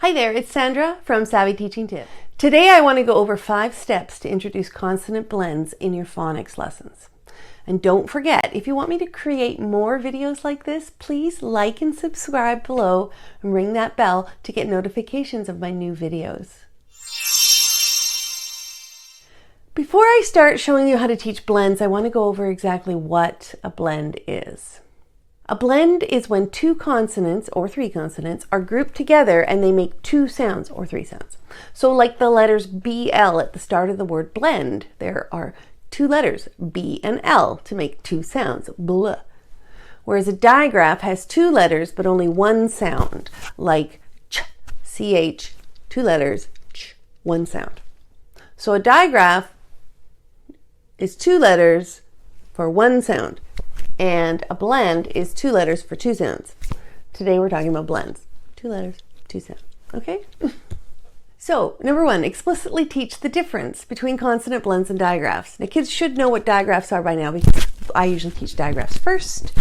Hi there, it's Sandra from Savvy Teaching Tips. Today I want to go over 5 steps to introduce consonant blends in your phonics lessons. And don't forget, if you want me to create more videos like this, please like and subscribe below and ring that bell to get notifications of my new videos. Before I start showing you how to teach blends, I want to go over exactly what a blend is. A blend is when 2 consonants or 3 consonants are grouped together and they make 2 sounds or 3 sounds. So like the letters BL at the start of the word blend, there are 2 letters, B and L, to make 2 sounds, bl. Whereas a digraph has 2 letters but only 1 sound, like ch, ch, 2 letters, ch, 1 sound. So a digraph is 2 letters for 1 sound. And a blend is 2 letters for 2 sounds. Today we're talking about blends. 2 letters, 2 sounds. Okay? So, number 1, explicitly teach the difference between consonant blends and digraphs. Now, kids should know what digraphs are by now because I usually teach digraphs first.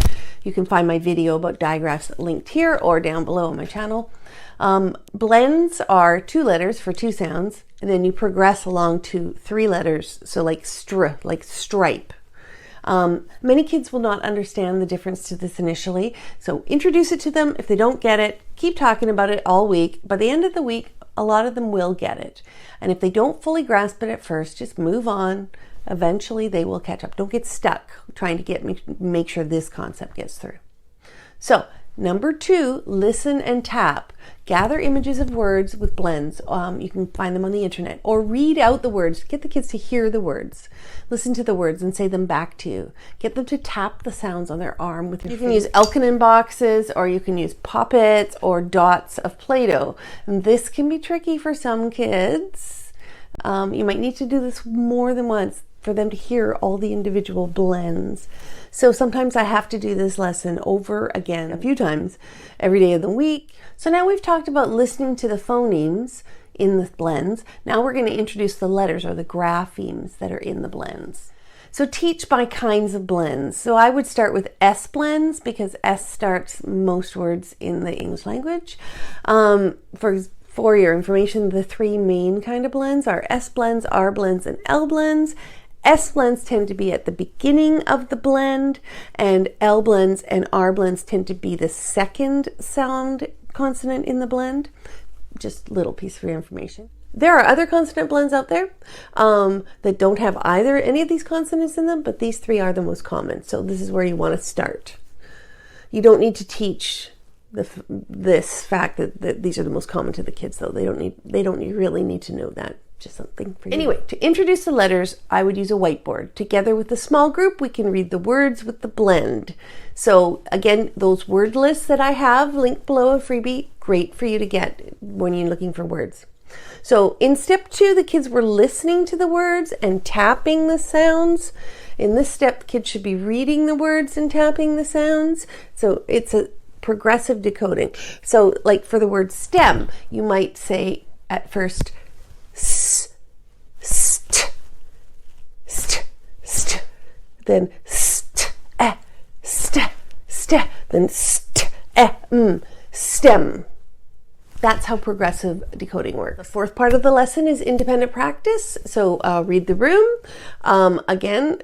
You can find my video about digraphs linked here or down below on my channel. Blends are 2 letters for 2 sounds, and then you progress along to 3 letters, so like str, like stripe. Many kids will not understand the difference to this initially, so introduce it to them. If they don't get it, keep talking about it all week. By the end of the week, a lot of them will get it. And if they don't fully grasp it at first, just move on. Eventually, they will catch up. Don't get stuck trying to make sure this concept gets through. So, number 2, listen and tap. Gather images of words with blends. You can find them on the internet. Or read out the words. Get the kids to hear the words. Listen to the words and say them back to you. Get them to tap the sounds on their arm with your feet. You can use Elkin boxes, or you can use poppets or dots of Play-Doh. And this can be tricky for some kids. You might need to do this more than once for them to hear all the individual blends. So sometimes I have to do this lesson over again a few times every day of the week. So now we've talked about listening to the phonemes in the blends. Now we're going to introduce the letters or the graphemes that are in the blends. So teach by kinds of blends. So I would start with S blends because S starts most words in the English language. For your information, the 3 main kind of blends are S blends, R blends, and L blends. S blends tend to be at the beginning of the blend, and L blends and R blends tend to be the second sound consonant in the blend. Just a little piece for your information. There are other consonant blends out there that don't have any of these consonants in them, but these 3 are the most common. So this is where you want to start. You don't need to teach this fact that these are the most common to the kids, though. They don't really need to know that. Just something for you. Anyway, to introduce the letters, I would use a whiteboard. Together with the small group, we can read the words with the blend. So again, those word lists that I have linked below a freebie, great for you to get when you're looking for words. So in step 2, the kids were listening to the words and tapping the sounds. In this step, the kids should be reading the words and tapping the sounds. So it's a progressive decoding. So like for the word stem, you might say at first, s, st, st, st, then st, then st, stem. That's how progressive decoding works. The 4th part of the lesson is independent practice. So read the room. Again,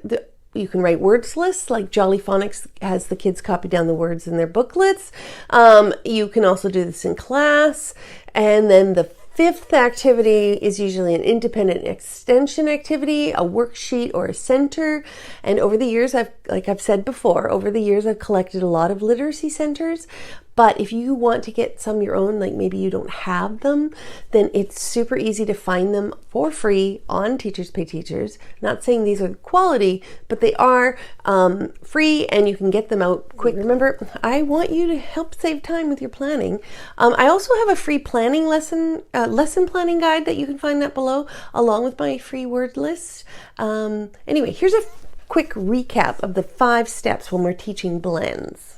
you can write words lists, like Jolly Phonics has the kids copy down the words in their booklets. You can also do this in class. And then the 5th activity is usually an independent extension activity, a worksheet, or a center. And over the years, like I've said before, I've collected a lot of literacy centers. But if you want to get some your own, like maybe you don't have them, then it's super easy to find them for free on Teachers Pay Teachers. Not saying these are quality, but they are free and you can get them out quick. Remember, I want you to help save time with your planning. I also have a free planning lesson planning guide that you can find that below, along with my free word list. Anyway, here's a quick recap of the 5 steps when we're teaching blends.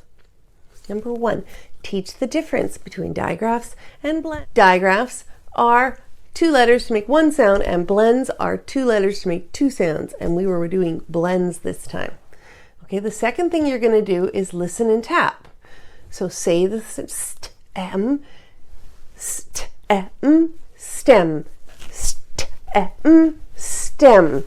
Number 1, teach the difference between digraphs and blends. Digraphs are 2 letters to make 1 sound, and blends are 2 letters to make 2 sounds. And we were doing blends this time. Okay, the second thing you're going to do is listen and tap. So say the st, m, st, stem. Stem.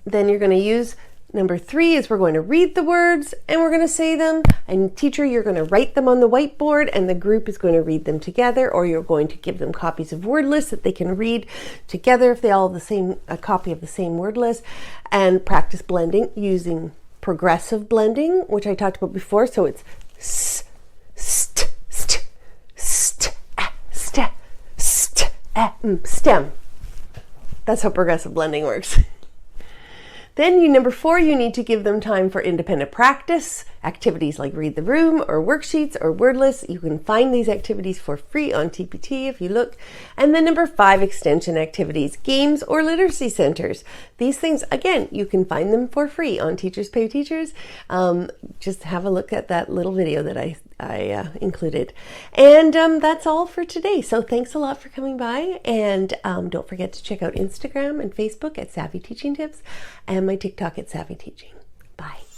Then you're going to use number 3 is we're going to read the words and we're going to say them. And teacher, you're going to write them on the whiteboard and the group is going to read them together, or you're going to give them copies of word lists that they can read together if they all have a copy of the same word list, and practice blending using progressive blending, which I talked about before. So it's stem. That's how progressive blending works. Then number 4, you need to give them time for independent practice, activities like read the room or worksheets or word lists. You can find these activities for free on TPT if you look. And then number 5, extension activities, games or literacy centers. These things, again, you can find them for free on Teachers Pay Teachers. Just have a look at that little video that I included. And that's all for today. So thanks a lot for coming by. And don't forget to check out Instagram and Facebook at Savvy Teaching Tips and my TikTok at Savvy Teaching. Bye.